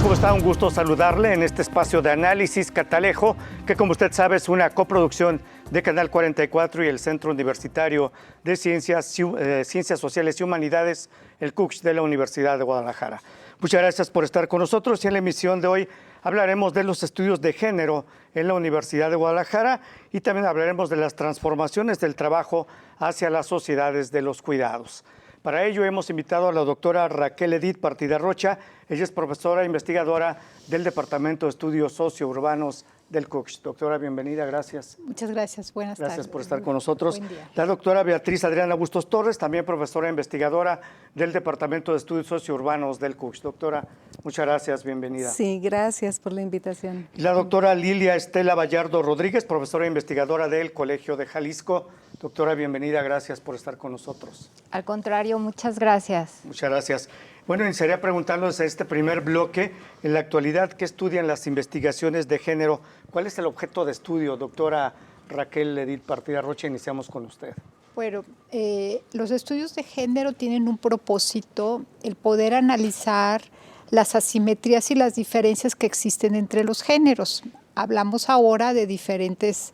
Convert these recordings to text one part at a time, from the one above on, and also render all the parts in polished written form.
¿Cómo está? Un gusto saludarle en este espacio de análisis Catalejo, que como usted sabe es una coproducción de Canal 44 y el Centro Universitario de Ciencias Sociales y Humanidades, el CUCH de la Universidad de Guadalajara. Muchas gracias por estar con nosotros y en la emisión de hoy hablaremos de los estudios de género en la Universidad de Guadalajara y también hablaremos de las transformaciones del trabajo hacia las sociedades de los cuidados. Para ello hemos invitado a la doctora Raquel Edith Partida Rocha. Ella es profesora e investigadora del Departamento de Estudios Sociourbanos del CUCH. Doctora, bienvenida, gracias. Muchas gracias, buenas tardes. Gracias por estar con nosotros. Buen día. La doctora Beatriz Adriana Bustos Torres, también profesora e investigadora del Departamento de Estudios Sociourbanos del CUCH. Doctora, muchas gracias, bienvenida. Sí, gracias por la invitación. La doctora Lilia Estela Vallardo Rodríguez, profesora e investigadora del Colegio de Jalisco. Doctora, bienvenida, gracias por estar con nosotros. Al contrario, muchas gracias. Muchas gracias. Bueno, iniciaría preguntándoles en este primer bloque, en la actualidad, ¿qué estudian las investigaciones de género? ¿Cuál es el objeto de estudio? Doctora Raquel Edith Partida Rocha, iniciamos con usted. Bueno, los estudios de género tienen un propósito, el poder analizar las asimetrías y las diferencias que existen entre los géneros. Hablamos ahora de diferentes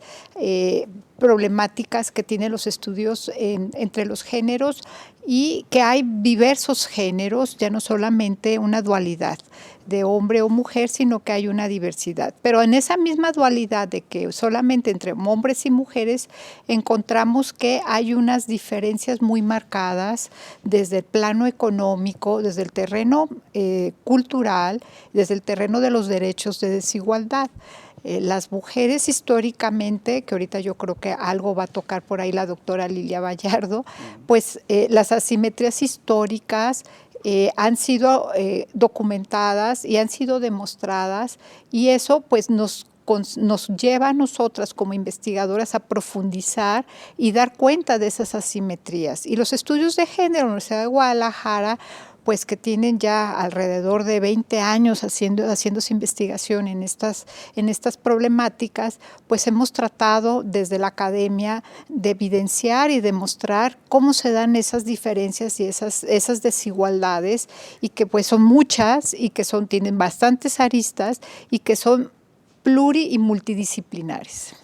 problemáticas que tienen los estudios entre los géneros y que hay diversos géneros, ya no solamente una dualidad de hombre o mujer, sino que hay una diversidad. Pero en esa misma dualidad de que solamente entre hombres y mujeres encontramos que hay unas diferencias muy marcadas desde el plano económico, desde el terreno cultural, desde el terreno de los derechos de desigualdad. Las mujeres históricamente, que ahorita yo creo que algo va a tocar por ahí la doctora Lilia Vallardo, pues las asimetrías históricas han sido documentadas y han sido demostradas y eso pues nos lleva a nosotras como investigadoras a profundizar y dar cuenta de esas asimetrías. Y los estudios de género en la Universidad de Guadalajara, pues que tienen ya alrededor de 20 años haciéndose investigación en estas problemáticas, pues hemos tratado desde la academia de evidenciar y demostrar cómo se dan esas diferencias y esas desigualdades y que pues son muchas y que tienen bastantes aristas y que son pluri y multidisciplinares.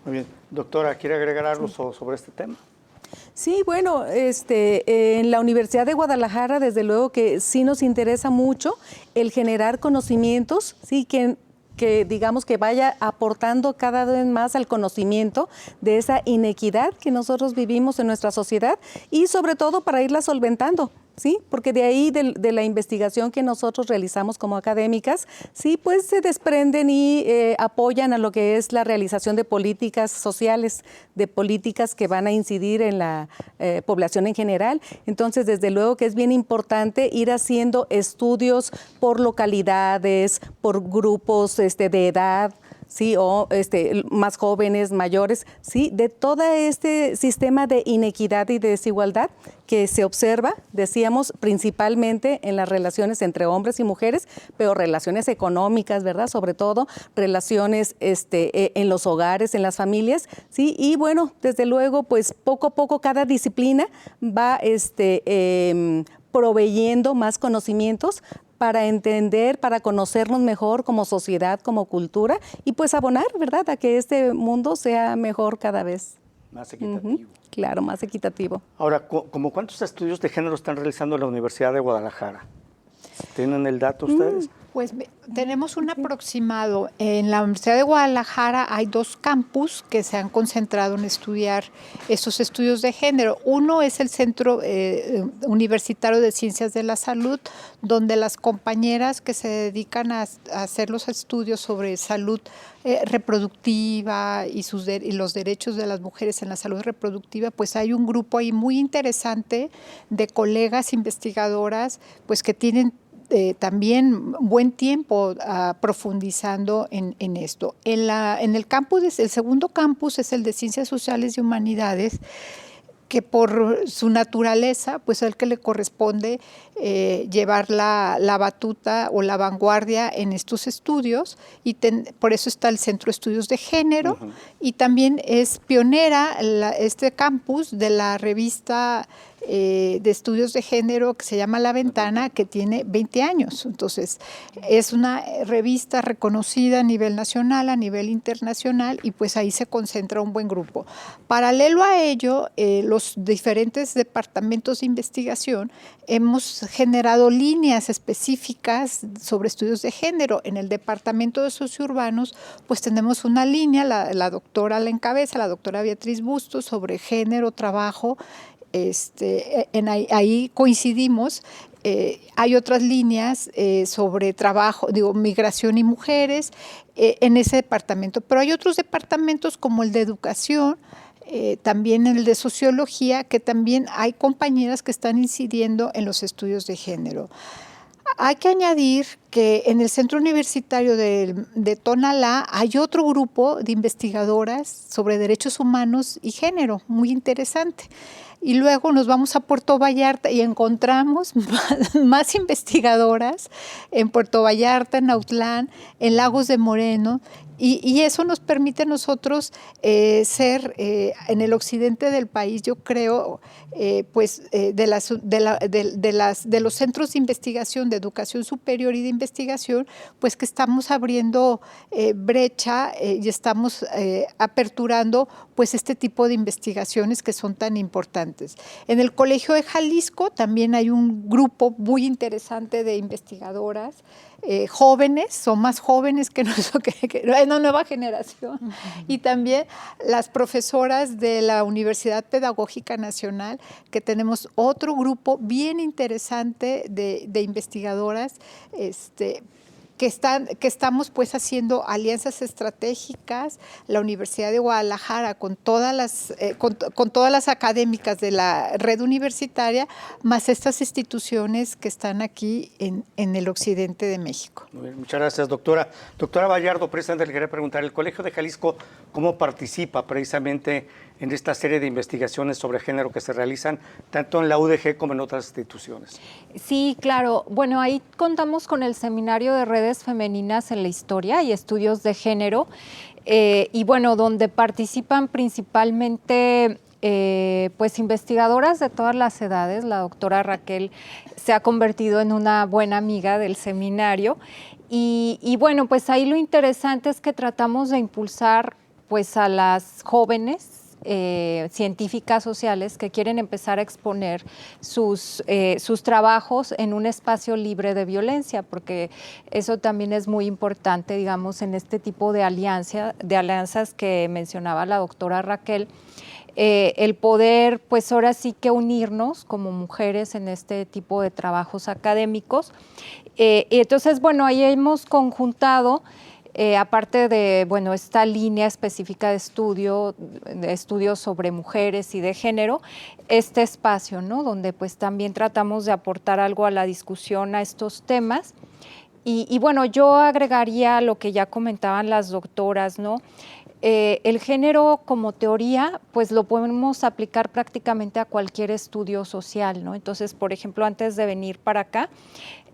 Muy bien. Doctora, ¿quiere agregar algo sobre este tema? Sí, bueno, en la Universidad de Guadalajara, desde luego que sí nos interesa mucho el generar conocimientos, sí, que digamos que vaya aportando cada vez más al conocimiento de esa inequidad que nosotros vivimos en nuestra sociedad y sobre todo para irla solventando. Sí, porque de ahí, de la investigación que nosotros realizamos como académicas, sí, pues se desprenden y apoyan a lo que es la realización de políticas sociales, de políticas que van a incidir en la población en general. Entonces, desde luego que es bien importante ir haciendo estudios por localidades, por grupos de edad, sí, o más jóvenes, mayores, sí, de todo este sistema de inequidad y de desigualdad que se observa, decíamos, principalmente en las relaciones entre hombres y mujeres, pero relaciones económicas, ¿verdad? Sobre todo, relaciones en los hogares, en las familias, sí, y bueno, desde luego, pues poco a poco cada disciplina va proveyendo más conocimientos para entender, para conocernos mejor como sociedad, como cultura y pues abonar, ¿verdad?, a que este mundo sea mejor cada vez. Más equitativo. Claro, más equitativo. Ahora, ¿cómo cuántos estudios de género están realizando en la Universidad de Guadalajara? ¿Tienen el dato ustedes? Pues tenemos un aproximado. En la Universidad de Guadalajara hay 2 campus que se han concentrado en estudiar estos estudios de género. Uno es el Centro Universitario de Ciencias de la Salud, donde las compañeras que se dedican a hacer los estudios sobre salud reproductiva y los derechos de las mujeres en la salud reproductiva, pues hay un grupo ahí muy interesante de colegas investigadoras pues que tienen también buen tiempo profundizando en esto. En el campus, el segundo campus es el de Ciencias Sociales y Humanidades, que por su naturaleza, pues es el que le corresponde llevar la batuta o la vanguardia en estos estudios, y por eso está el Centro de Estudios de Género, y también es pionera este campus de la revista de estudios de género que se llama La Ventana, que tiene 20 años. Entonces, es una revista reconocida a nivel nacional, a nivel internacional, y pues ahí se concentra un buen grupo. Paralelo a ello, los diferentes departamentos de investigación hemos generado líneas específicas sobre estudios de género. En el Departamento de Sociourbanos, pues tenemos una línea, la doctora la encabeza, la doctora Beatriz Bustos, sobre género, trabajo. Ahí coincidimos. Hay otras líneas sobre trabajo, migración y mujeres en ese departamento, pero hay otros departamentos como el de educación, también el de sociología, que también hay compañeras que están incidiendo en los estudios de género. Hay que añadir que en el Centro Universitario de Tonalá hay otro grupo de investigadoras sobre derechos humanos y género, muy interesante. Y luego nos vamos a Puerto Vallarta y encontramos más investigadoras en Puerto Vallarta, en Autlán, en Lagos de Moreno, y eso nos permite a nosotros ser en el occidente del país, yo creo, de los centros de investigación, de educación superior y de investigación, pues que estamos abriendo brecha y estamos aperturando pues este tipo de investigaciones que son tan importantes. En el Colegio de Jalisco también hay un grupo muy interesante de investigadoras jóvenes, son más jóvenes que una nueva generación, y también las profesoras de la Universidad Pedagógica Nacional, que tenemos otro grupo bien interesante de investigadoras que estamos pues haciendo alianzas estratégicas, la Universidad de Guadalajara con todas las académicas de la red universitaria, más estas instituciones que están aquí en el occidente de México. Muy bien, muchas gracias, doctora. Doctora Vallardo, precisamente le quería preguntar, ¿el Colegio de Jalisco cómo participa precisamente en esta serie de investigaciones sobre género que se realizan tanto en la UDG como en otras instituciones? Sí, claro. Bueno, ahí contamos con el Seminario de Redes Femeninas en la Historia y Estudios de Género, y bueno, donde participan principalmente pues investigadoras de todas las edades. La doctora Raquel se ha convertido en una buena amiga del seminario, y bueno, pues ahí lo interesante es que tratamos de impulsar pues a las jóvenes científicas sociales que quieren empezar a exponer sus trabajos en un espacio libre de violencia, porque eso también es muy importante, digamos, en este tipo de alianzas que mencionaba la doctora Raquel. El poder, pues ahora sí que unirnos como mujeres en este tipo de trabajos académicos. Y entonces, bueno, ahí hemos conjuntado, aparte de, bueno, esta línea específica de estudios sobre mujeres y de género, este espacio, ¿no? Donde pues también tratamos de aportar algo a la discusión a estos temas. Y bueno, yo agregaría lo que ya comentaban las doctoras, ¿no? El género como teoría, pues lo podemos aplicar prácticamente a cualquier estudio social, ¿no? Entonces, por ejemplo, antes de venir para acá,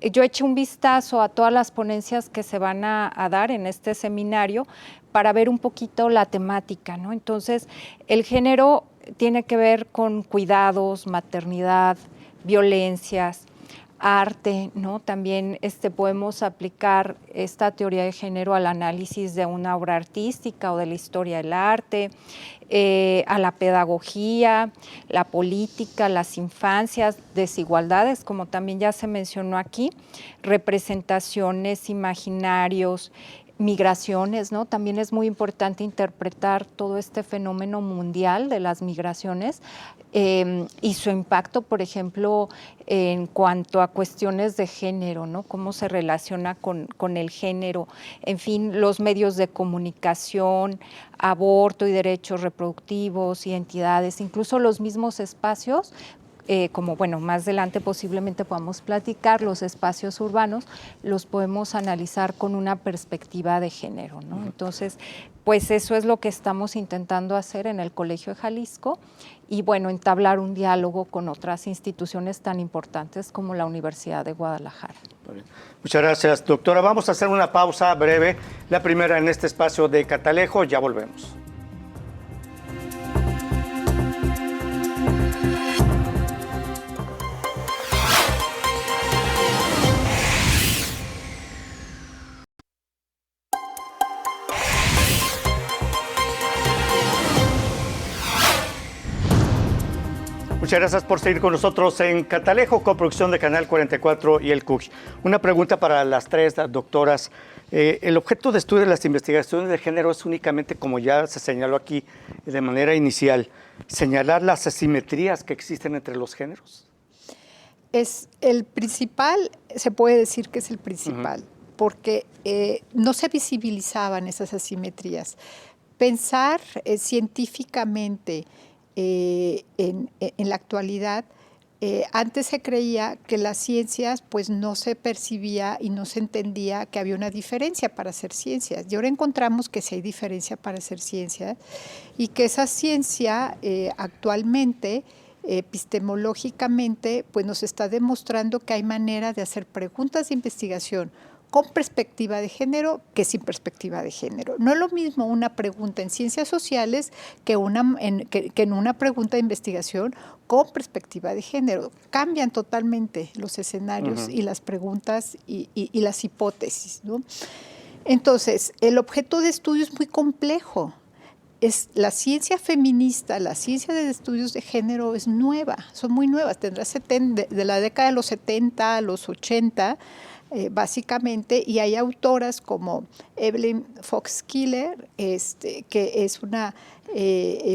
yo eché un vistazo a todas las ponencias que se van a dar en este seminario para ver un poquito la temática, ¿no? Entonces, el género tiene que ver con cuidados, maternidad, violencias, arte, ¿no? También podemos aplicar esta teoría de género al análisis de una obra artística o de la historia del arte, a la pedagogía, la política, las infancias, desigualdades, como también ya se mencionó aquí, representaciones, imaginarios, migraciones, ¿no? También es muy importante interpretar todo este fenómeno mundial de las migraciones y su impacto, por ejemplo, en cuanto a cuestiones de género, ¿no? Cómo se relaciona con el género, en fin, los medios de comunicación, aborto y derechos reproductivos, identidades, incluso los mismos espacios como bueno, más adelante posiblemente podamos platicar, los espacios urbanos, los podemos analizar con una perspectiva de género, ¿no? Entonces, pues eso es lo que estamos intentando hacer en el Colegio de Jalisco y bueno, entablar un diálogo con otras instituciones tan importantes como la Universidad de Guadalajara. Muchas gracias, doctora. Vamos a hacer una pausa breve, la primera en este espacio de Catalejo, ya volvemos. Muchas gracias por seguir con nosotros en Catalejo, coproducción de Canal 44 y el CUJ. Una pregunta para las tres doctoras. El objeto de estudio de las investigaciones de género es únicamente, como ya se señaló aquí de manera inicial, señalar las asimetrías que existen entre los géneros. Es el principal, se puede decir que es el principal, porque no se visibilizaban esas asimetrías. Pensar científicamente en la actualidad, antes se creía que las ciencias pues no se percibía y no se entendía que había una diferencia para hacer ciencias. Y ahora encontramos que sí hay diferencia para hacer ciencias y que esa ciencia actualmente, epistemológicamente, pues nos está demostrando que hay manera de hacer preguntas de investigación con perspectiva de género que sin perspectiva de género. No es lo mismo una pregunta en ciencias sociales que en una pregunta de investigación con perspectiva de género. Cambian totalmente los escenarios y las preguntas y las hipótesis, ¿no? Entonces, el objeto de estudio es muy complejo. Es la ciencia feminista, la ciencia de estudios de género es nueva, son muy nuevas. Tendrá de la década de los 70 a los 80, básicamente, y hay autoras como Evelyn Fox-Killer, que es una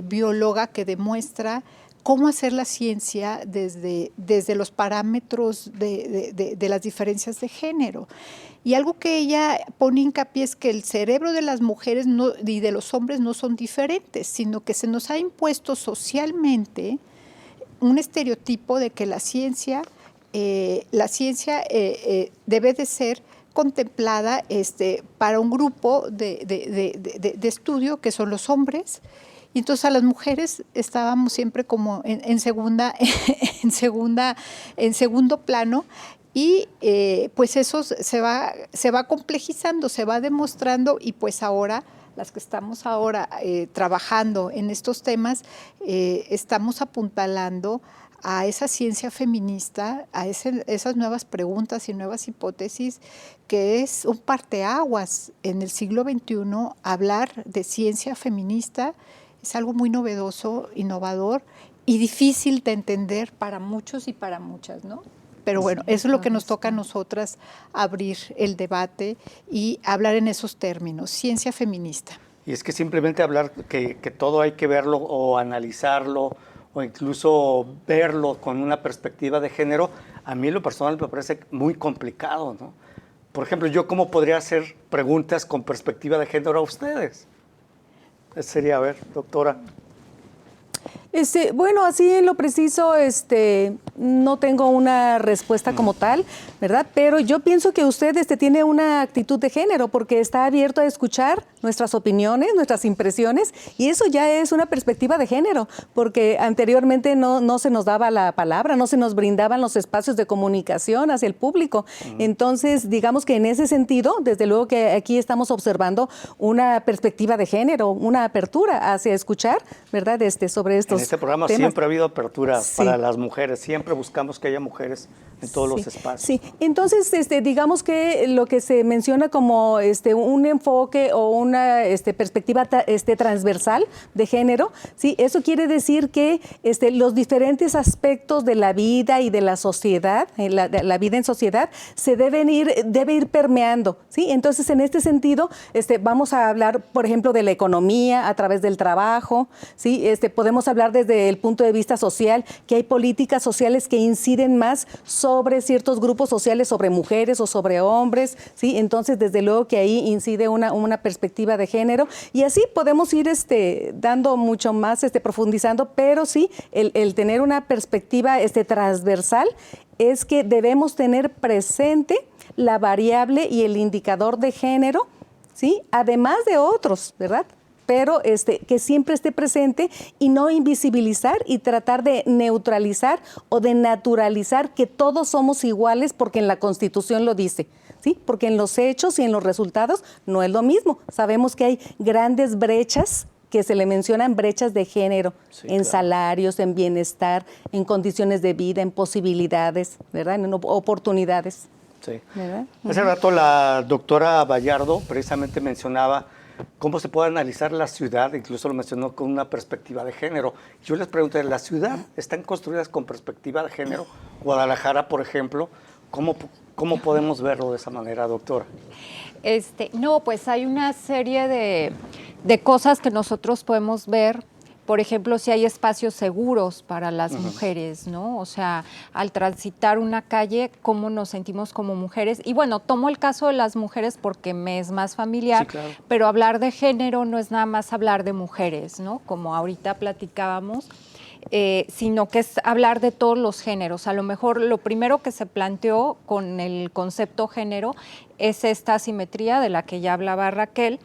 bióloga que demuestra cómo hacer la ciencia desde los parámetros de las diferencias de género. Y algo que ella pone hincapié es que el cerebro de las mujeres y de los hombres no son diferentes, sino que se nos ha impuesto socialmente un estereotipo de que la ciencia debe de ser contemplada para un grupo de estudio que son los hombres, y entonces a las mujeres estábamos siempre como en segundo plano, y pues eso se va complejizando, se va demostrando, y pues ahora las que estamos ahora trabajando en estos temas, estamos apuntalando a esa ciencia feminista, a esas nuevas preguntas y nuevas hipótesis, que es un parteaguas en el siglo XXI. Hablar de ciencia feminista es algo muy novedoso, innovador y difícil de entender para muchos y para muchas, ¿no? Pero bueno, eso es lo que nos toca a nosotras, abrir el debate y hablar en esos términos, ciencia feminista. Y es que simplemente hablar que todo hay que verlo o analizarlo, o incluso verlo con una perspectiva de género, a mí en lo personal me parece muy complicado, ¿no? Por ejemplo, ¿yo cómo podría hacer preguntas con perspectiva de género a ustedes? Esa sería, a ver, doctora. Bueno, así en lo preciso, no tengo una respuesta como tal, ¿verdad? Pero yo pienso que usted tiene una actitud de género porque está abierto a escuchar nuestras opiniones, nuestras impresiones, y eso ya es una perspectiva de género, porque anteriormente no se nos daba la palabra, no se nos brindaban los espacios de comunicación hacia el público. Entonces, digamos que en ese sentido, desde luego que aquí estamos observando una perspectiva de género, una apertura hacia escuchar, ¿verdad? Sobre estos en este programa temas. Siempre ha habido apertura para las mujeres, siempre buscamos que haya mujeres en todos los espacios. Sí, entonces digamos que lo que se menciona como un enfoque o una perspectiva transversal de género, sí, eso quiere decir que los diferentes aspectos de la vida y de la sociedad, la vida en sociedad, debe ir permeando, sí. Entonces, en este sentido, vamos a hablar, por ejemplo, de la economía a través del trabajo, sí. Podemos hablar desde el punto de vista social, que hay políticas sociales sociales que inciden más sobre ciertos grupos sociales, sobre mujeres o sobre hombres, ¿sí? Entonces, desde luego que ahí incide una perspectiva de género y así podemos ir dando mucho más, profundizando, pero sí, el tener una perspectiva transversal es que debemos tener presente la variable y el indicador de género, ¿sí? Además de otros, ¿verdad? Pero que siempre esté presente y no invisibilizar y tratar de neutralizar o de naturalizar que todos somos iguales porque en la Constitución lo dice, ¿sí? Porque en los hechos y en los resultados no es lo mismo. Sabemos que hay grandes brechas que se le mencionan brechas de género, sí, en salarios, en bienestar, en condiciones de vida, en posibilidades, ¿verdad? En oportunidades. Sí. ¿Verdad? Hace rato la doctora Vallardo precisamente mencionaba cómo se puede analizar la ciudad, incluso lo mencionó con una perspectiva de género. Yo les pregunté, ¿la ciudad están construidas con perspectiva de género? Guadalajara, por ejemplo, ¿cómo podemos verlo de esa manera, doctora? No, pues hay una serie de cosas que nosotros podemos ver. Por ejemplo, si hay espacios seguros para las mujeres, ¿no? O sea, al transitar una calle, ¿cómo nos sentimos como mujeres? Y bueno, tomo el caso de las mujeres porque me es más familiar, sí, claro. Pero hablar de género no es nada más hablar de mujeres, ¿no? Como ahorita platicábamos, sino que es hablar de todos los géneros. A lo mejor lo primero que se planteó con el concepto género es esta asimetría de la que ya hablaba Raquel,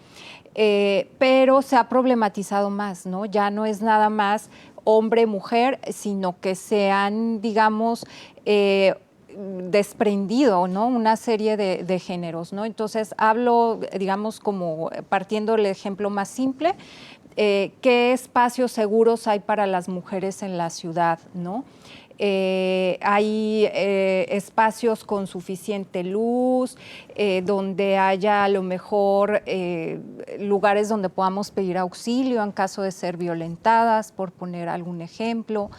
pero se ha problematizado más, ¿no? Ya no es nada más hombre-mujer, sino que se han, digamos, desprendido, ¿no? Una serie de géneros, ¿no? Entonces, hablo, digamos, como partiendo del ejemplo más simple, ¿qué espacios seguros hay para las mujeres en la ciudad, ¿no? Hay espacios con suficiente luz, donde haya a lo mejor lugares donde podamos pedir auxilio en caso de ser violentadas, por poner algún ejemplo.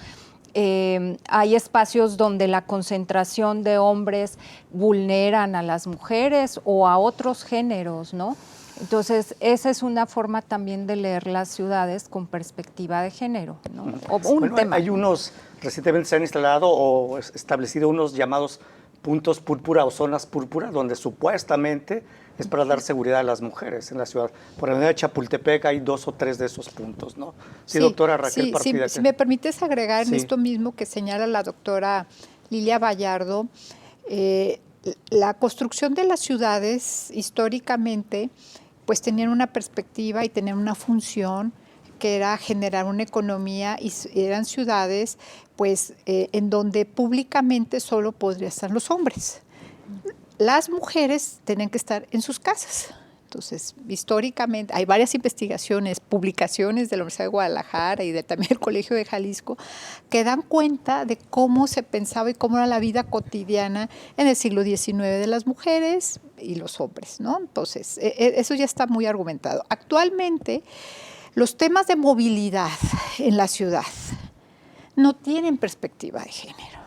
Hay espacios donde la concentración de hombres vulneran a las mujeres o a otros géneros, ¿no? Entonces, esa es una forma también de leer las ciudades con perspectiva de género, ¿no? O un tema. Hay recientemente se han instalado o establecido unos llamados puntos púrpura o zonas púrpura, donde supuestamente es para dar seguridad a las mujeres en la ciudad. Por la avenida de Chapultepec hay 2 o 3 de esos puntos, ¿no? Sí, doctora Raquel Partida. Si me permites agregar en esto mismo que señala la doctora Lilia Vallardo, la construcción de las ciudades históricamente pues tenían una perspectiva y tenían una función que era generar una economía y eran ciudades pues en donde públicamente solo podrían estar los hombres. Las mujeres tenían que estar en sus casas. Entonces, históricamente, hay varias investigaciones, publicaciones de la Universidad de Guadalajara y también del Colegio de Jalisco, que dan cuenta de cómo se pensaba y cómo era la vida cotidiana en el siglo XIX de las mujeres y los hombres, ¿no? Entonces, eso ya está muy argumentado. Actualmente, los temas de movilidad en la ciudad no tienen perspectiva de género.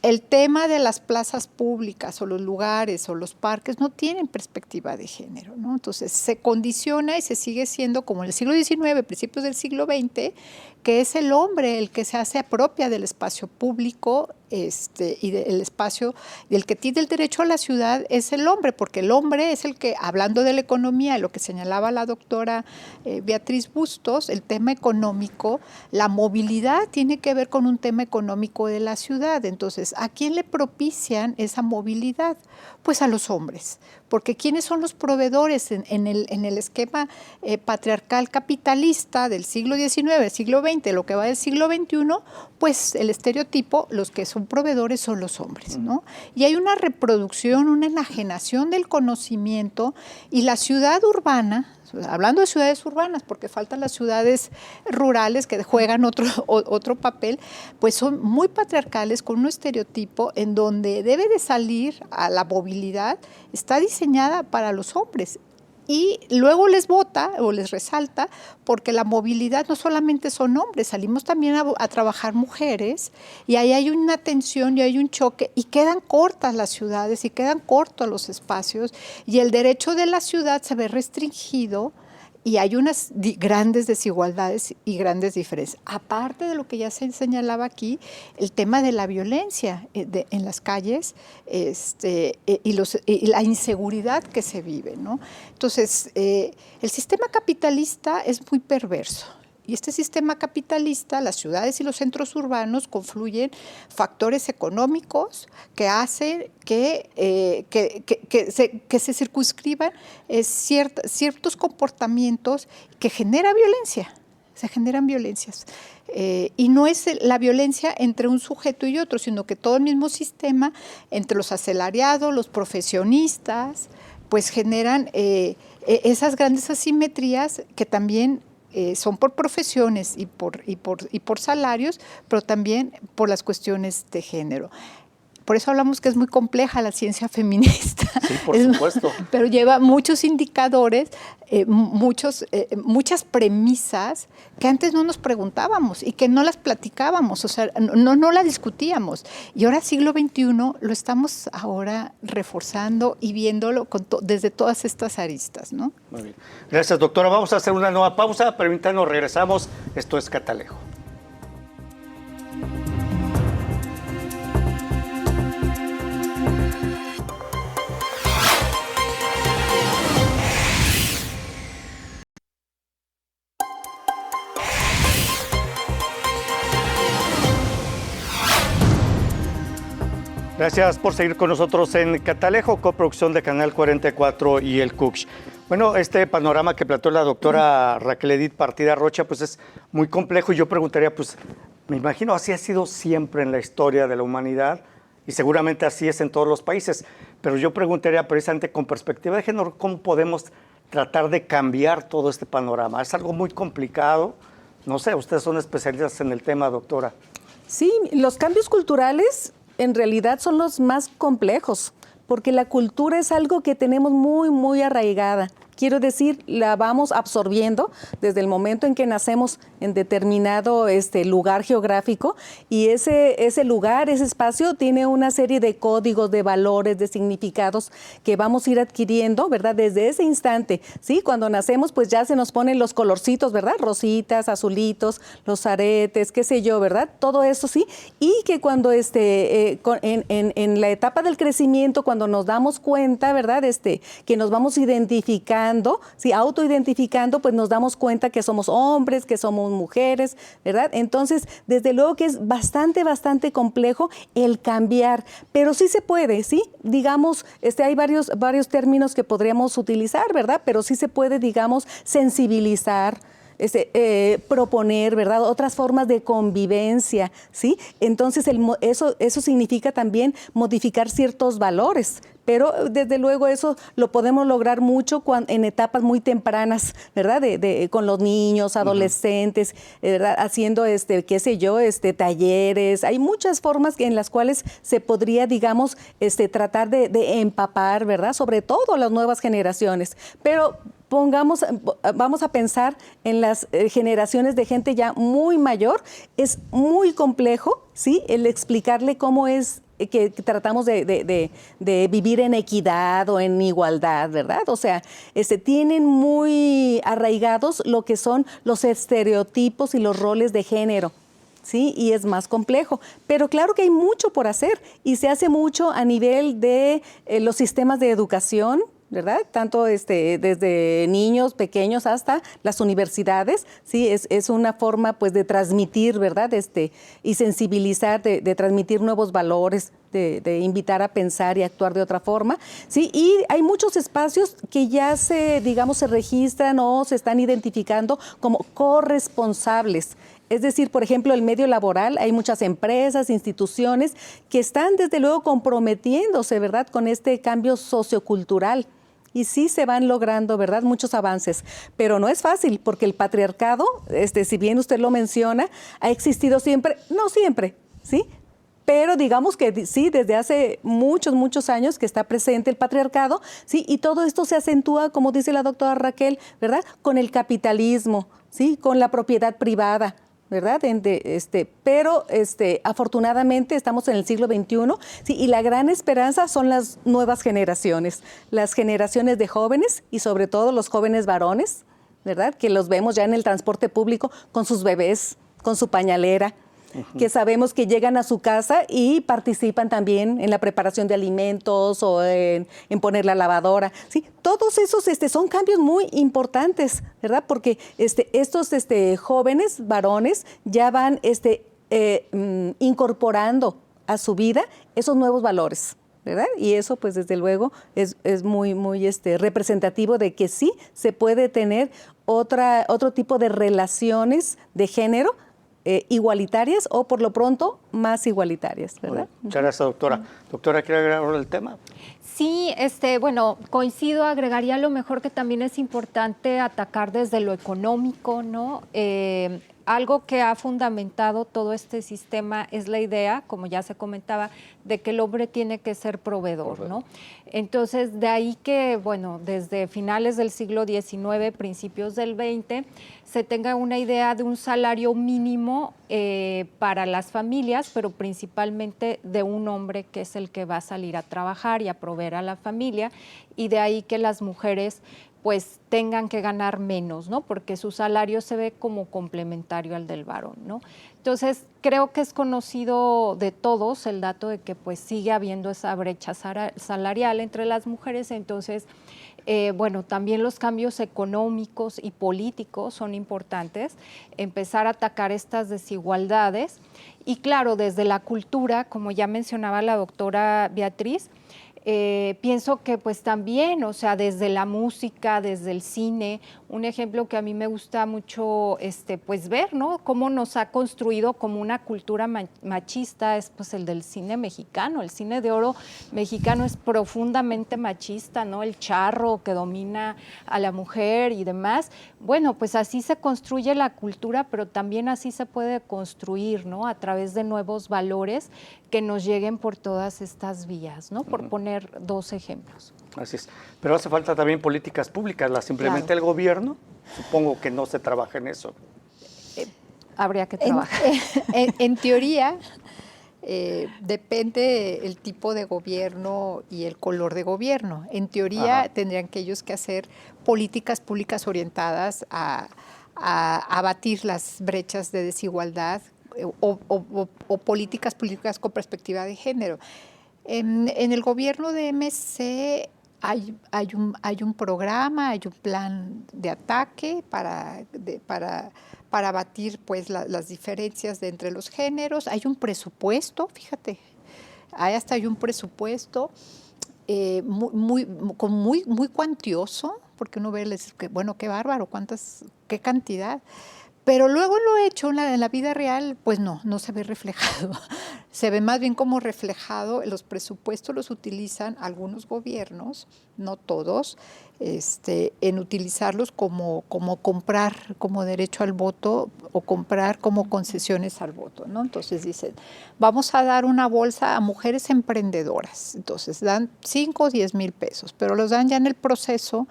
El tema de las plazas públicas o los lugares o los parques no tienen perspectiva de género, ¿no? Entonces se condiciona y se sigue siendo como en el siglo XIX, principios del siglo XX, que es el hombre el que se hace propia del espacio público y del espacio, el que tiene el derecho a la ciudad es el hombre, porque el hombre es el que, hablando de la economía, lo que señalaba la doctora Beatriz Bustos, el tema económico, la movilidad tiene que ver con un tema económico de la ciudad. Entonces, ¿a quién le propician esa movilidad? Pues a los hombres, porque ¿quiénes son los proveedores en el esquema patriarcal capitalista del siglo XIX, siglo XX, lo que va del siglo XXI? Pues el estereotipo, los que son proveedores son los hombres, ¿no? Y hay una reproducción, una enajenación del conocimiento y la ciudad urbana, hablando de ciudades urbanas, porque faltan las ciudades rurales que juegan otro papel, pues son muy patriarcales con un estereotipo en donde debe de salir a la movilidad, está diseñada para los hombres. Y luego les vota o les resalta porque la movilidad no solamente son hombres, salimos también a trabajar mujeres y ahí hay una tensión y hay un choque y quedan cortas las ciudades y quedan cortos los espacios y el derecho de la ciudad se ve restringido y hay unas grandes desigualdades y grandes diferencias. Aparte de lo que ya se señalaba aquí, el tema de la violencia en las calles y la inseguridad que se vive, ¿no? Entonces, el sistema capitalista es muy perverso. Y este sistema capitalista, las ciudades y los centros urbanos confluyen factores económicos que hacen que se circunscriban ciertos comportamientos que genera violencia. Se generan violencias. Y no es la violencia entre un sujeto y otro, sino que todo el mismo sistema, entre los asalariados, los profesionistas, pues generan esas grandes asimetrías que también son por profesiones y por salarios, pero también por las cuestiones de género. Por eso hablamos que es muy compleja la ciencia feminista. Sí, por supuesto. Pero lleva muchos indicadores, muchas premisas que antes no nos preguntábamos y que no las platicábamos, o sea, no las discutíamos. Y ahora, siglo XXI, lo estamos ahora reforzando y viéndolo desde todas estas aristas, ¿no? Muy bien. Gracias, doctora. Vamos a hacer una nueva pausa. Permítanos, regresamos. Esto es Catalejo. Gracias por seguir con nosotros en Catalejo, coproducción de Canal 44 y el CUCH. Bueno, este panorama que planteó la doctora Raquel Edith Partida Rocha, pues es muy complejo y yo preguntaría, pues me imagino así ha sido siempre en la historia de la humanidad y seguramente así es en todos los países, pero yo preguntaría precisamente con perspectiva de género, ¿cómo podemos tratar de cambiar todo este panorama? Es algo muy complicado, no sé, ustedes son especialistas en el tema, doctora. Sí, los cambios culturales en realidad son los más complejos, porque la cultura es algo que tenemos muy, muy arraigada. Quiero decir, la vamos absorbiendo desde el momento en que nacemos en determinado lugar geográfico y ese lugar, ese espacio tiene una serie de códigos, de valores, de significados que vamos a ir adquiriendo, ¿verdad? Desde ese instante, ¿sí? Cuando nacemos, pues ya se nos ponen los colorcitos, ¿verdad? Rositas, azulitos, los aretes, qué sé yo, ¿verdad? Todo eso, sí. Y que cuando en la etapa del crecimiento, cuando nos damos cuenta, ¿verdad? Que nos vamos identificando, sí, autoidentificando, pues nos damos cuenta que somos hombres, que somos mujeres, ¿verdad? Entonces, desde luego que es bastante, bastante complejo el cambiar, pero sí se puede, ¿sí? Digamos, hay varios términos que podríamos utilizar, ¿verdad? Pero sí se puede, digamos, sensibilizar, proponer, ¿verdad? Otras formas de convivencia, ¿sí? Entonces, eso significa también modificar ciertos valores, pero desde luego eso lo podemos lograr mucho en etapas muy tempranas, ¿verdad? Con los niños, adolescentes, ¿verdad? Haciendo, qué sé yo, talleres. Hay muchas formas en las cuales se podría, digamos, tratar de empapar, ¿verdad? Sobre todo las nuevas generaciones, pero vamos a pensar en las generaciones de gente ya muy mayor. Es muy complejo, ¿sí? El explicarle cómo es que tratamos de vivir en equidad o en igualdad, ¿verdad? O sea, tienen muy arraigados lo que son los estereotipos y los roles de género. Sí, y es más complejo, pero claro que hay mucho por hacer y se hace mucho a nivel de los sistemas de educación, ¿verdad? Tanto desde niños pequeños hasta las universidades, sí, es una forma pues de transmitir, ¿verdad? Y sensibilizar, de transmitir nuevos valores, de invitar a pensar y actuar de otra forma, sí, y hay muchos espacios que ya se registran o se están identificando como corresponsables. Es decir, por ejemplo, el medio laboral, hay muchas empresas, instituciones que están desde luego comprometiéndose, ¿verdad?, con este cambio sociocultural. Y sí se van logrando, ¿verdad?, muchos avances. Pero no es fácil, porque el patriarcado, si bien usted lo menciona, ha existido siempre, no siempre, ¿sí? Pero digamos que sí, desde hace muchos, muchos años que está presente el patriarcado, ¿sí? Y todo esto se acentúa, como dice la doctora Raquel, ¿verdad?, con el capitalismo, ¿sí?, con la propiedad privada, ¿verdad? Pero afortunadamente estamos en el siglo XXI, ¿sí? Y la gran esperanza son las nuevas generaciones, las generaciones de jóvenes y sobre todo los jóvenes varones, ¿verdad? Que los vemos ya en el transporte público con sus bebés, con su pañalera, que sabemos que llegan a su casa y participan también en la preparación de alimentos o en poner la lavadora. Sí, todos esos son cambios muy importantes, ¿verdad? Porque estos jóvenes varones ya van incorporando a su vida esos nuevos valores, ¿verdad? Y eso, pues, desde luego, es muy, muy representativo de que sí se puede tener otro tipo de relaciones de género igualitarias o, por lo pronto, más igualitarias, ¿verdad? Muchas gracias, doctora. Doctora, ¿quiere agregar algo al tema? Sí, bueno, coincido, agregaría a lo mejor que también es importante atacar desde lo económico, ¿no? Algo que ha fundamentado todo este sistema es la idea, como ya se comentaba, de que el hombre tiene que ser proveedor, ¿no? Entonces, de ahí que, bueno, desde finales del siglo XIX, principios del XX, se tenga una idea de un salario mínimo para las familias, pero principalmente de un hombre que es el que va a salir a trabajar y a proveer a la familia, y de ahí que las mujeres pues tengan que ganar menos, ¿no? Porque su salario se ve como complementario al del varón, ¿no? Entonces, creo que es conocido de todos el dato de que pues sigue habiendo esa brecha salarial entre las mujeres. Entonces, bueno, también los cambios económicos y políticos son importantes, empezar a atacar estas desigualdades. Y claro, desde la cultura, como ya mencionaba la doctora Beatriz, pienso que pues también, o sea, desde la música, desde el cine, un ejemplo que a mí me gusta mucho pues ver, ¿no? Cómo nos ha construido como una cultura machista es pues el del cine mexicano. El cine de oro mexicano es profundamente machista, ¿no? El charro que domina a la mujer y demás. Bueno, pues así se construye la cultura, pero también así se puede construir, ¿no? A través de nuevos valores que nos lleguen por todas estas vías, ¿no? Por poner dos ejemplos. Así es. Pero hace falta también políticas públicas. ¿Las implementa el gobierno? Supongo que no se trabaja en eso. Habría que trabajar. En teoría, depende el tipo de gobierno y el color de gobierno. En teoría, tendrían que ellos que hacer políticas públicas orientadas a abatir las brechas de desigualdad o políticas públicas con perspectiva de género. En el gobierno de MC hay un programa, hay un plan de ataque para abatir pues las diferencias entre los géneros. Hay un presupuesto, fíjate, hay un presupuesto muy cuantioso, porque uno ve, bueno, qué bárbaro, qué cantidad. Pero luego lo hecho en la vida real, pues no se ve reflejado. Se ve más bien como reflejado, los presupuestos los utilizan algunos gobiernos, no todos, en utilizarlos como comprar como derecho al voto o comprar como concesiones al voto, ¿no? Entonces dicen, vamos a dar una bolsa a mujeres emprendedoras. Entonces dan 5 o 10 mil pesos, pero los dan ya en el proceso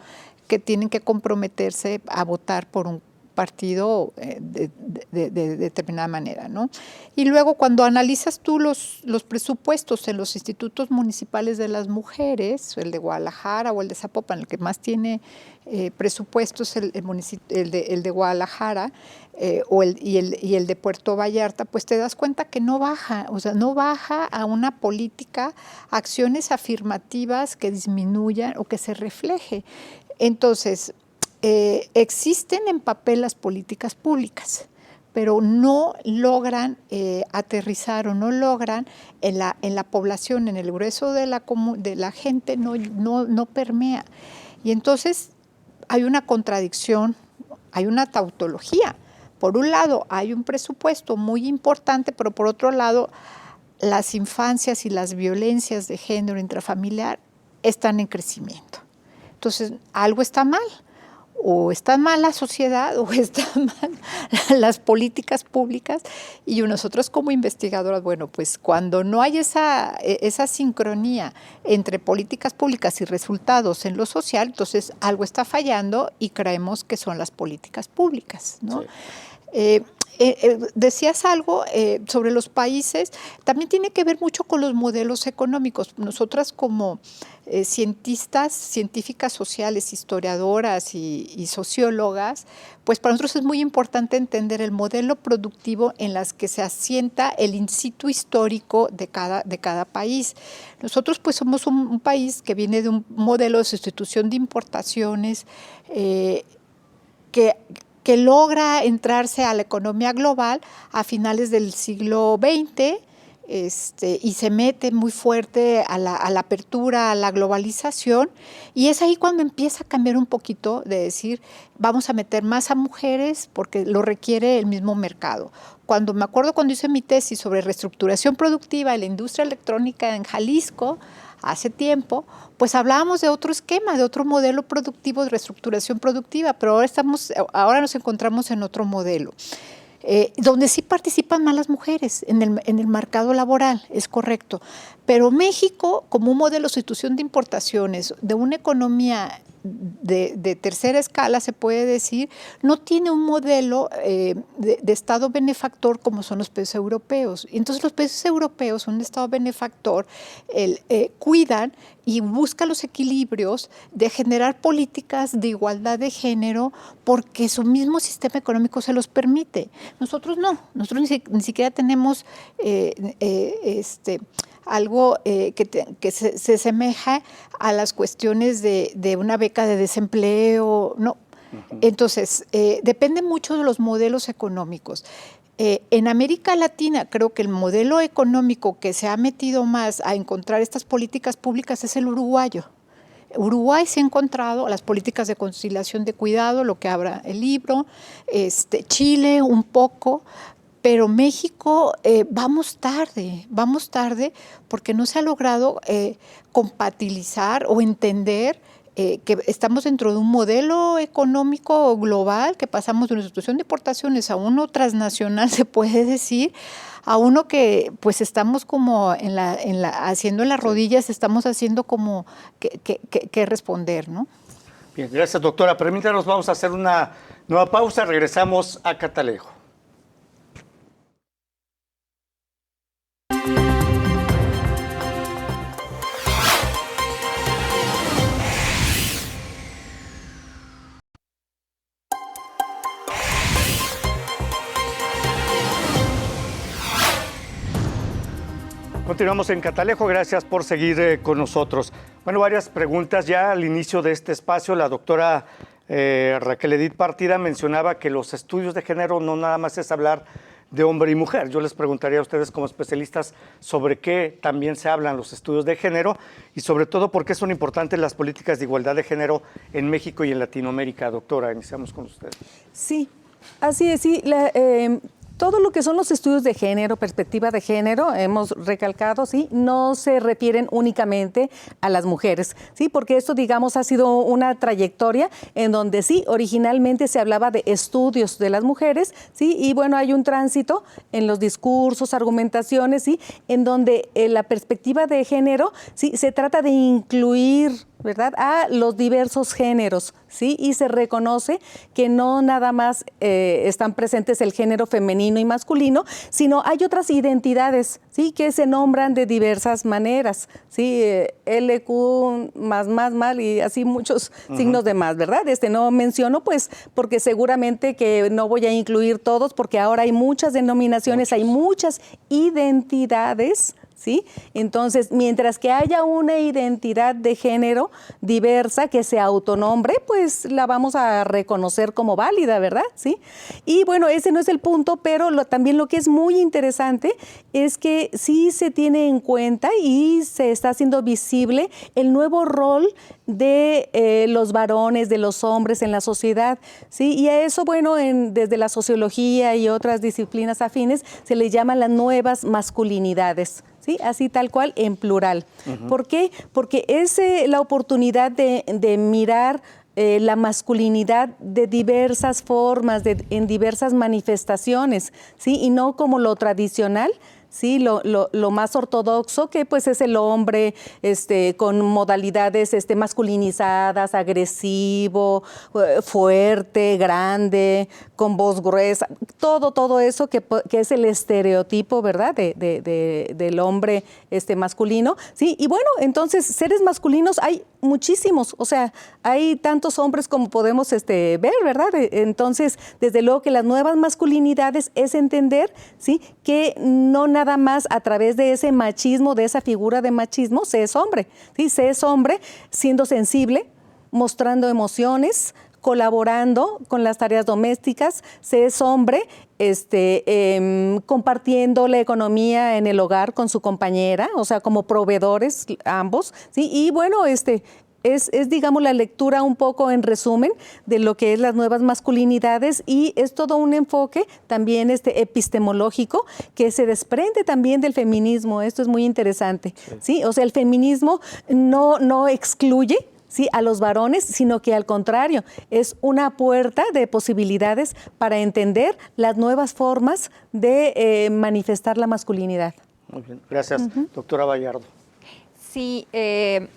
que tienen que comprometerse a votar por un partido de determinada manera, ¿no? Y luego cuando analizas tú los presupuestos en los institutos municipales de las mujeres, el de Guadalajara o el de Zapopan, el que más tiene presupuestos, el de Guadalajara y el de Puerto Vallarta, pues te das cuenta que no baja, o sea, no baja a una política, acciones afirmativas que disminuyan o que se refleje. Entonces, existen en papel las políticas públicas, pero no logran aterrizar o no logran en la población, en el grueso de la gente, no permea. Y entonces hay una contradicción, hay una tautología. Por un lado hay un presupuesto muy importante, pero por otro lado las infancias y las violencias de género intrafamiliar están en crecimiento. Entonces algo está mal. O está mal la sociedad o están mal las políticas públicas, y nosotros como investigadoras, bueno, pues cuando no hay esa sincronía entre políticas públicas y resultados en lo social, entonces algo está fallando y creemos que son las políticas públicas, ¿no? Sí. decías algo sobre los países, también tiene que ver mucho con los modelos económicos. Nosotras como científicas sociales, historiadoras y sociólogas, pues para nosotros es muy importante entender el modelo productivo en las que se asienta el in situ histórico de cada país. Nosotros pues somos un país que viene de un modelo de sustitución de importaciones que logra entrarse a la economía global a finales del siglo XX y se mete muy fuerte a la apertura, a la globalización, y es ahí cuando empieza a cambiar un poquito de decir, vamos a meter más a mujeres porque lo requiere el mismo mercado. Me acuerdo cuando hice mi tesis sobre reestructuración productiva de la industria electrónica en Jalisco, hace tiempo, pues hablábamos de otro esquema, de otro modelo productivo de reestructuración productiva, pero ahora nos encontramos en otro modelo, donde sí participan más las mujeres en el mercado laboral, es correcto. Pero México, como un modelo de sustitución de importaciones, de una economía de tercera escala, se puede decir, no tiene un modelo de Estado benefactor como son los países europeos. Y entonces los países europeos, un Estado benefactor, cuidan y buscan los equilibrios de generar políticas de igualdad de género porque su mismo sistema económico se los permite. Nosotros no, nosotros ni siquiera tenemos algo que se asemeja a las cuestiones de una beca de desempleo, no. Entonces, depende mucho de los modelos económicos. En América Latina creo que el modelo económico que se ha metido más a encontrar estas políticas públicas es el uruguayo. Uruguay se ha encontrado las políticas de conciliación de cuidado, lo que habla el libro, Chile un poco, pero México vamos tarde porque no se ha logrado compatibilizar o entender que estamos dentro de un modelo económico global, que pasamos de una situación de importaciones a uno transnacional, se puede decir, a uno que pues estamos como haciendo en las rodillas, estamos haciendo como que responder, ¿no? Bien, gracias, doctora. Permítanos, vamos a hacer una nueva pausa, regresamos a Catalejo. Continuamos en Catalejo, gracias por seguir con nosotros. Bueno, varias preguntas ya al inicio de este espacio. La doctora Raquel Edith Partida mencionaba que los estudios de género no nada más es hablar de hombre y mujer. Yo les preguntaría a ustedes como especialistas sobre qué también se hablan los estudios de género y sobre todo por qué son importantes las políticas de igualdad de género en México y en Latinoamérica. Doctora, iniciamos con usted. Sí, así es, sí. Todo lo que son los estudios de género, perspectiva de género, hemos recalcado, sí, no se refieren únicamente a las mujeres, sí, porque esto, digamos, ha sido una trayectoria en donde sí, originalmente se hablaba de estudios de las mujeres, sí, y bueno, hay un tránsito en los discursos, argumentaciones, sí, en donde la perspectiva de género, sí, se trata de incluir, ¿verdad?, a los diversos géneros, ¿sí? Y se reconoce que no nada más están presentes el género femenino y masculino, sino hay otras identidades, ¿sí?, que se nombran de diversas maneras, ¿sí? LQ más, y así muchos signos de más, ¿verdad? No menciono, pues, porque seguramente que no voy a incluir todos, porque ahora hay muchas denominaciones, hay muchas identidades, ¿sí? Entonces, mientras que haya una identidad de género diversa que se autonombre, pues la vamos a reconocer como válida, ¿verdad? ¿Sí? Y bueno, ese no es el punto, pero también lo que es muy interesante es que sí se tiene en cuenta y se está haciendo visible el nuevo rol de los varones, de los hombres en la sociedad, ¿sí? Y a eso, bueno, desde la sociología y otras disciplinas afines se le llaman las nuevas masculinidades, ¿sí? Así tal cual, en plural. ¿Por qué? Porque es la oportunidad de mirar la masculinidad de diversas formas, en diversas manifestaciones, ¿sí? Y no como lo tradicional, ¿sí? Lo más ortodoxo, que pues es el hombre con modalidades masculinizadas, agresivo, fuerte, grande, con voz gruesa, todo eso que es el estereotipo, ¿verdad? Del hombre masculino, ¿sí? Y bueno, entonces seres masculinos hay muchísimos, o sea, hay tantos hombres como podemos ver, ¿verdad? Entonces, desde luego que las nuevas masculinidades es entender, ¿sí? Que no nada más a través de ese machismo, de esa figura de machismo, se es hombre, ¿sí? Se es hombre siendo sensible, mostrando emociones, colaborando con las tareas domésticas, se es hombre compartiendo la economía en el hogar con su compañera, o sea, como proveedores ambos, ¿sí? Y bueno, es, digamos, la lectura un poco en resumen de lo que es las nuevas masculinidades, y es todo un enfoque también epistemológico que se desprende también del feminismo. Esto es muy interesante, ¿sí? O sea, el feminismo no excluye, ¿sí?, a los varones, sino que al contrario, es una puerta de posibilidades para entender las nuevas formas de manifestar la masculinidad. Muy bien, gracias. Doctora Vallardo. Sí,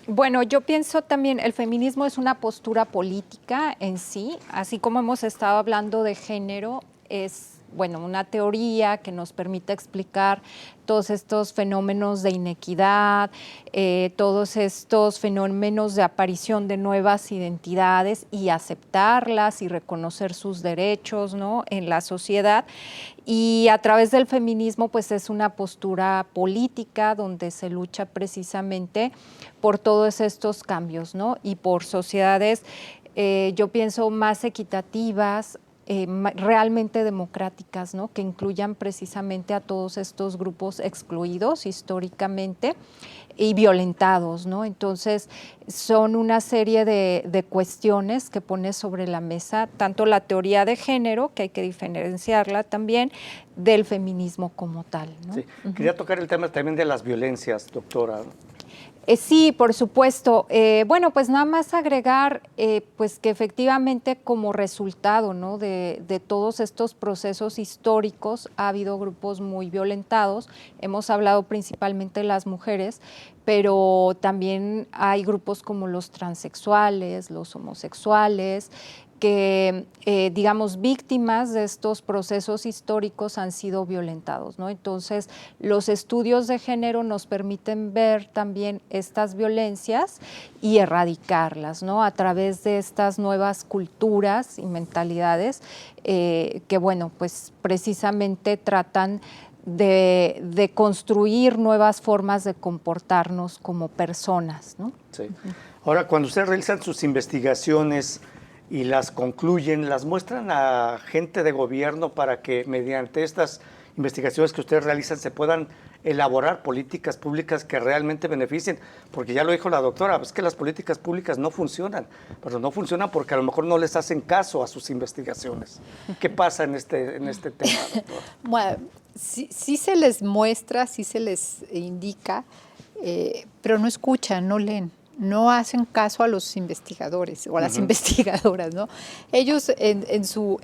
bueno, yo pienso también el feminismo es una postura política en sí, así como hemos estado hablando de género, es bueno, una teoría que nos permite explicar todos estos fenómenos de inequidad, todos estos fenómenos de aparición de nuevas identidades y aceptarlas y reconocer sus derechos, ¿no?, en la sociedad. Y a través del feminismo, pues es una postura política donde se lucha precisamente por todos estos cambios, ¿no?, y por sociedades, yo pienso, más equitativas, realmente democráticas, ¿no?, que incluyan precisamente a todos estos grupos excluidos históricamente y violentados, ¿no? Entonces, son una serie de cuestiones que pone sobre la mesa tanto la teoría de género, que hay que diferenciarla también, del feminismo como tal, ¿no? Sí. Quería tocar el tema también de las violencias, doctora. Sí, por supuesto. Bueno, pues nada más agregar pues que efectivamente como resultado, ¿no?, de todos estos procesos históricos ha habido grupos muy violentados. Hemos hablado principalmente de las mujeres, pero también hay grupos como los transexuales, los homosexuales, que, digamos, víctimas de estos procesos históricos han sido violentados, ¿no? Entonces, los estudios de género nos permiten ver también estas violencias y erradicarlas, ¿no?, a través de estas nuevas culturas y mentalidades que, bueno, pues precisamente tratan de construir nuevas formas de comportarnos como personas, ¿no? Sí. Ahora, cuando ustedes realizan sus investigaciones y las concluyen, las muestran a gente de gobierno para que mediante estas investigaciones que ustedes realizan se puedan elaborar políticas públicas que realmente beneficien, porque ya lo dijo la doctora, es que las políticas públicas no funcionan, pero no funcionan porque a lo mejor no les hacen caso a sus investigaciones. ¿Qué pasa en este tema, doctora? Bueno, sí se les muestra, sí se les indica, pero no escuchan, no leen. No hacen caso a los investigadores o a las investigadoras, ¿no? Ellos en su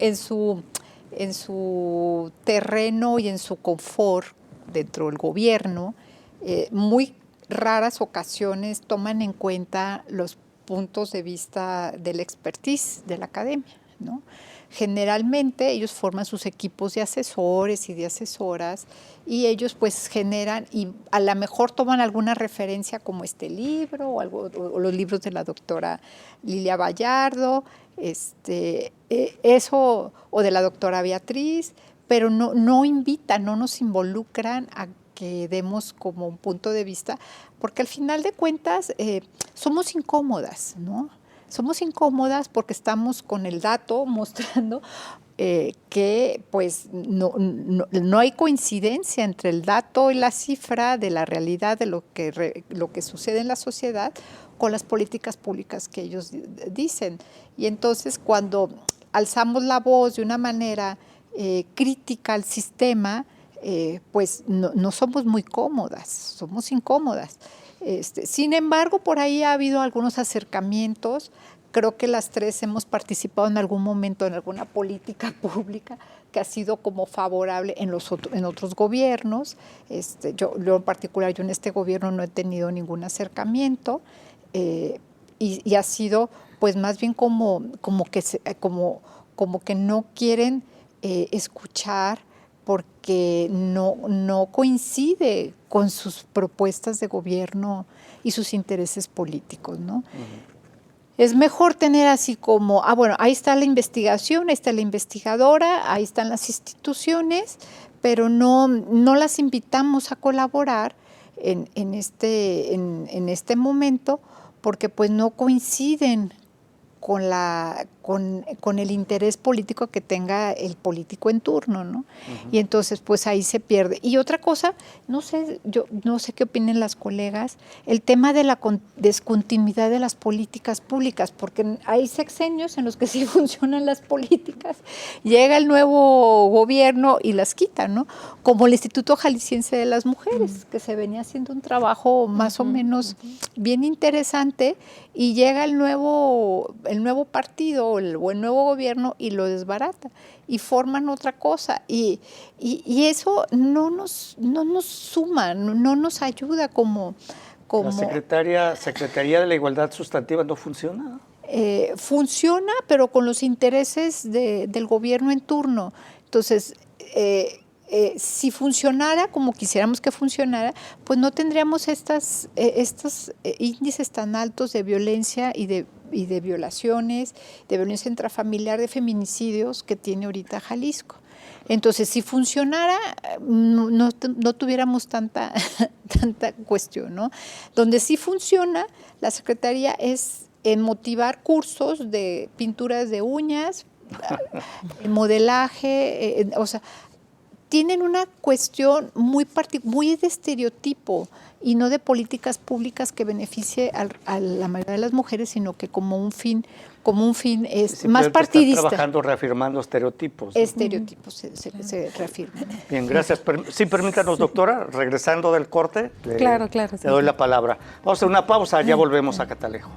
terreno y en su confort dentro del gobierno, muy raras ocasiones toman en cuenta los puntos de vista del expertise de la academia, ¿no? Generalmente ellos forman sus equipos de asesores y de asesoras y ellos pues generan y a lo mejor toman alguna referencia como este libro o los libros de la doctora Lilia Vallardo, eso o de la doctora Beatriz, pero no invitan, no nos involucran a que demos como un punto de vista, porque al final de cuentas somos incómodas, ¿no? Somos incómodas porque estamos con el dato mostrando que pues no hay coincidencia entre el dato y la cifra de la realidad de lo que sucede en la sociedad con las políticas públicas que ellos dicen. Y entonces cuando alzamos la voz de una manera crítica al sistema, pues no somos muy cómodas, somos incómodas. Sin embargo, por ahí ha habido algunos acercamientos creo que las tres hemos participado en algún momento en alguna política pública que ha sido como favorable en otros gobiernos. Yo en particular, yo en este gobierno no he tenido ningún acercamiento y ha sido pues más bien como que no quieren escuchar porque no coincide con sus propuestas de gobierno y sus intereses políticos, ¿no? Es mejor tener así como, bueno, ahí está la investigación, ahí está la investigadora, ahí están las instituciones, pero no las invitamos a colaborar en este momento porque pues no coinciden con el interés político que tenga el político en turno, ¿no? Y entonces pues ahí se pierde. Y otra cosa, yo no sé qué opinen las colegas, el tema de la descontinuidad de las políticas públicas, porque hay sexenios en los que sí funcionan las políticas, llega el nuevo gobierno y las quita, ¿no? Como el Instituto Jalisciense de las Mujeres, que se venía haciendo un trabajo más o menos bien interesante, y llega el nuevo partido o el nuevo gobierno y lo desbarata y forman otra cosa y eso no nos suma, no nos ayuda como ¿La Secretaría de la Igualdad Sustantiva no funciona? Funciona, pero con los intereses del gobierno en turno. Entonces, si funcionara como quisiéramos que funcionara, pues no tendríamos estos índices tan altos de violencia y de violaciones, de violencia intrafamiliar, de feminicidios que tiene ahorita Jalisco. Entonces, si funcionara, no tuviéramos tanta cuestión, ¿no? Donde sí funciona la Secretaría es en motivar cursos de pinturas de uñas, modelaje, o sea, tienen una cuestión muy de estereotipo y no de políticas públicas que beneficie a la mayoría de las mujeres, sino que como un fin es más partidista. Está trabajando reafirmando estereotipos, ¿no? Estereotipos se reafirman. Bien, gracias. Sí, permítanos, doctora, regresando del corte, claro, le sí. doy la palabra. Vamos a hacer una pausa, ya volvemos a Catalejo.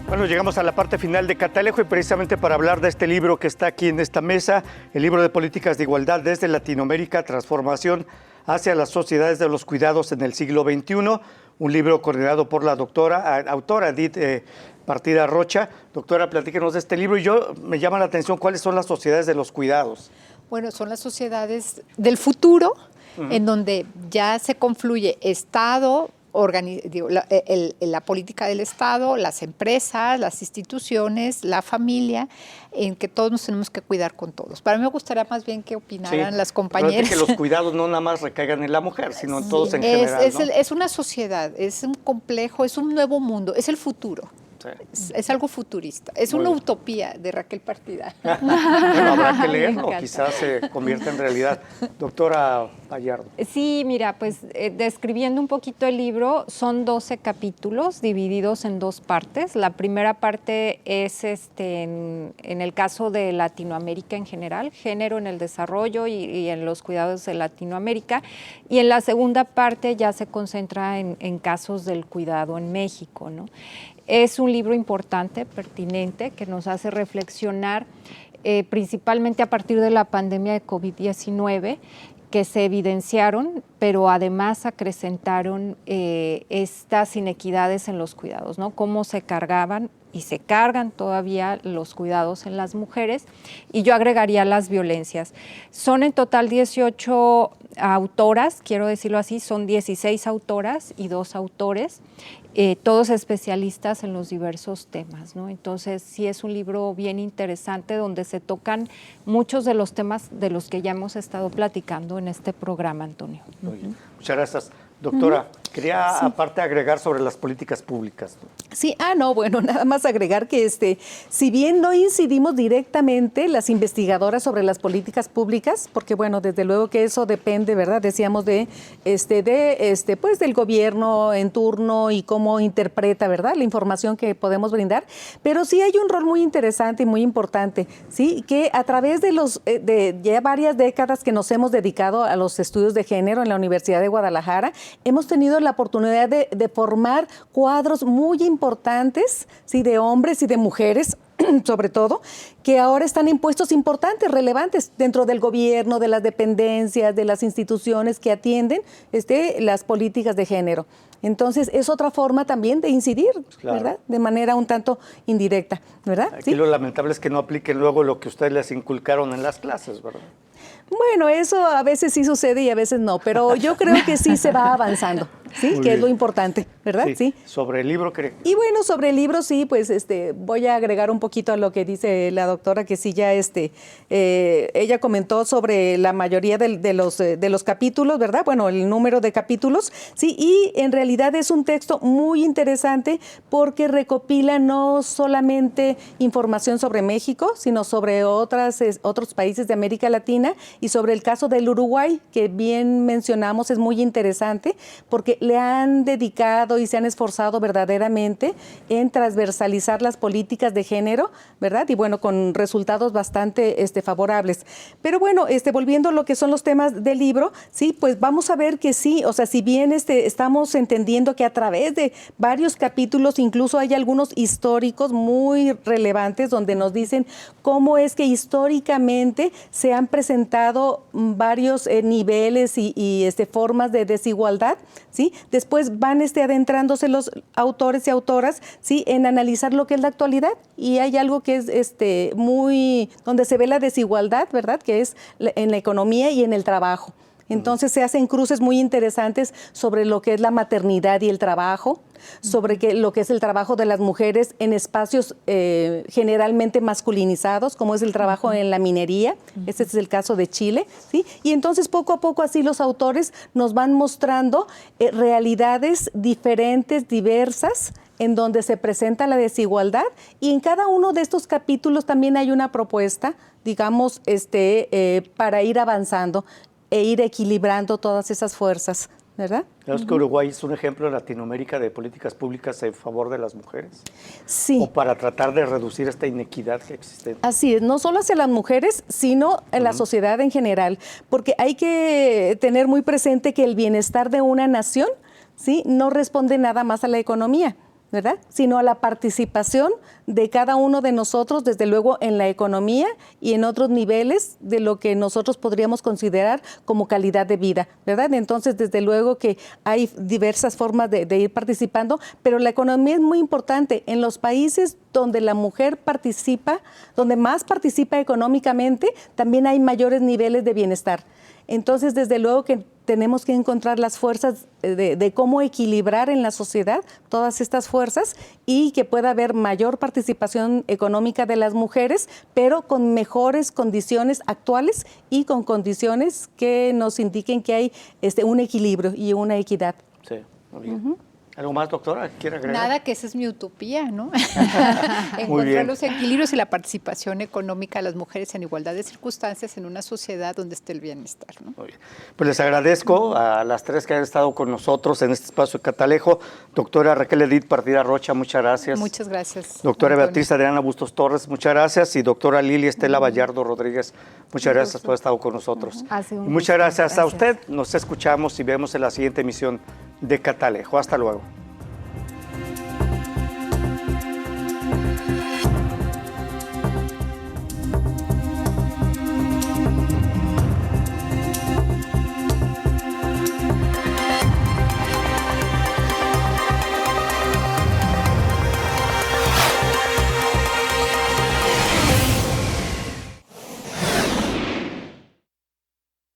Bueno, llegamos a la parte final de Catalejo y precisamente para hablar de este libro que está aquí en esta mesa, el libro de políticas de igualdad desde Latinoamérica, transformación hacia las sociedades de los cuidados en el siglo XXI, un libro coordinado por la autora Edith Partida Rocha. Doctora, platíquenos de este libro y me llama la atención cuáles son las sociedades de los cuidados. Bueno, son las sociedades del futuro, en donde ya se confluye Estado, la política del Estado, las empresas, las instituciones, la familia, en que todos nos tenemos que cuidar con todos. Para mí me gustaría más bien que opinaran las compañeras. Que los cuidados no nada más recaigan en la mujer, sino en todos en general, ¿no? Es una sociedad, es un complejo, es un nuevo mundo, es el futuro. Sí. Es algo futurista, es una utopía de Raquel Partida. Bueno, habrá que leerlo, quizás se convierta en realidad. Doctora Vallardo. Sí, mira, pues describiendo un poquito el libro, son 12 capítulos divididos en dos partes. La primera parte es en el caso de Latinoamérica en general, género en el desarrollo y en los cuidados de Latinoamérica. Y en la segunda parte ya se concentra en casos del cuidado en México, ¿no? Es un libro importante, pertinente, que nos hace reflexionar principalmente a partir de la pandemia de COVID-19, que se evidenciaron, pero además acrecentaron estas inequidades en los cuidados, ¿no? Cómo se cargaban y se cargan todavía los cuidados en las mujeres, y yo agregaría las violencias. Son en total 18 autoras, quiero decirlo así, son 16 autoras y 2 autores, todos especialistas en los diversos temas, ¿no? Entonces, sí es un libro bien interesante donde se tocan muchos de los temas de los que ya hemos estado platicando en este programa, Antonio. Muchas gracias. Doctora, Quería aparte agregar sobre las políticas públicas. Sí, no, bueno, nada más agregar que si bien no incidimos directamente las investigadoras sobre las políticas públicas, porque bueno, desde luego que eso depende, ¿verdad? Decíamos pues del gobierno en turno y cómo interpreta, ¿verdad? La información que podemos brindar, pero sí hay un rol muy interesante y muy importante, ¿sí? Que a través de ya varias décadas que nos hemos dedicado a los estudios de género en la Universidad de Guadalajara, hemos tenido la oportunidad de formar cuadros muy importantes, ¿sí? De hombres y de mujeres, sobre todo, que ahora están en puestos importantes, relevantes dentro del gobierno, de las dependencias, de las instituciones que atienden las políticas de género. Entonces, es otra forma también de incidir, claro, ¿verdad? De manera un tanto indirecta, ¿verdad? Aquí ¿sí? Lo lamentable es que no apliquen luego lo que ustedes les inculcaron en las clases, ¿verdad? Bueno, eso a veces sí sucede y a veces no, pero yo creo que sí se va avanzando, ¿sí? Que es lo importante, ¿verdad? Sí. Sobre el libro, ¿cree? Y bueno, sobre el libro sí, pues voy a agregar un poquito a lo que dice la doctora, que sí ya ella comentó sobre la mayoría de los capítulos, ¿verdad? Bueno, el número de capítulos, sí, y en realidad es un texto muy interesante porque recopila no solamente información sobre México, sino sobre otros países de América Latina y sobre el caso del Uruguay, que bien mencionamos, es muy interesante porque le han dedicado y se han esforzado verdaderamente en transversalizar las políticas de género, ¿verdad? Y bueno, con resultados bastante favorables. Pero bueno, volviendo a lo que son los temas del libro, sí, pues vamos a ver que sí, o sea, si bien estamos entendiendo que a través de varios capítulos, incluso hay algunos históricos muy relevantes donde nos dicen cómo es que históricamente se han presentado varios niveles y formas de desigualdad, ¿sí? Después van adentrándose los autores y autoras, ¿sí? En analizar lo que es la actualidad y hay algo que es donde se ve la desigualdad, ¿verdad? Que es en la economía y en el trabajo. Entonces se hacen cruces muy interesantes sobre lo que es la maternidad y el trabajo, sobre lo que es el trabajo de las mujeres en espacios generalmente masculinizados, como es el trabajo en la minería. Este es el caso de Chile, ¿sí? Y entonces poco a poco así los autores nos van mostrando realidades diferentes, diversas, en donde se presenta la desigualdad y en cada uno de estos capítulos también hay una propuesta, digamos, para ir avanzando e ir equilibrando todas esas fuerzas, ¿verdad? ¿Sabes que Uruguay es un ejemplo en Latinoamérica de políticas públicas en favor de las mujeres? Sí. O para tratar de reducir esta inequidad que existe. Así es, no solo hacia las mujeres, sino en la sociedad en general, porque hay que tener muy presente que el bienestar de una nación, ¿sí? No responde nada más a la economía, ¿verdad? Sino a la participación de cada uno de nosotros, desde luego en la economía y en otros niveles de lo que nosotros podríamos considerar como calidad de vida, ¿verdad? Entonces, desde luego que hay diversas formas de ir participando, pero la economía es muy importante. En los países donde la mujer participa, donde más participa económicamente, también hay mayores niveles de bienestar. Entonces, desde luego que tenemos que encontrar las fuerzas de cómo equilibrar en la sociedad todas estas fuerzas y que pueda haber mayor participación económica de las mujeres, pero con mejores condiciones actuales y con condiciones que nos indiquen que hay un equilibrio y una equidad. Sí, muy bien. ¿Algo más, doctora? ¿Quiere agregar? Nada, que esa es mi utopía, ¿no? Muy Encontrar bien. los equilibrios y la participación económica de las mujeres en igualdad de circunstancias en una sociedad donde esté el bienestar, ¿no? Muy bien. Pues les agradezco a las tres que han estado con nosotros en este espacio de Catalejo. Doctora Raquel Edith Partida Rocha, muchas gracias. Muchas gracias. Doctora Antonio. Beatriz Adriana Bustos Torres, muchas gracias. Y doctora Lili Estela Vallardo Rodríguez, muchas gracias por haber estado con nosotros. Ha sido un Y muchas gusto. gracias a Gracias. usted. Nos escuchamos y vemos en la siguiente emisión de Catalejo. Hasta luego.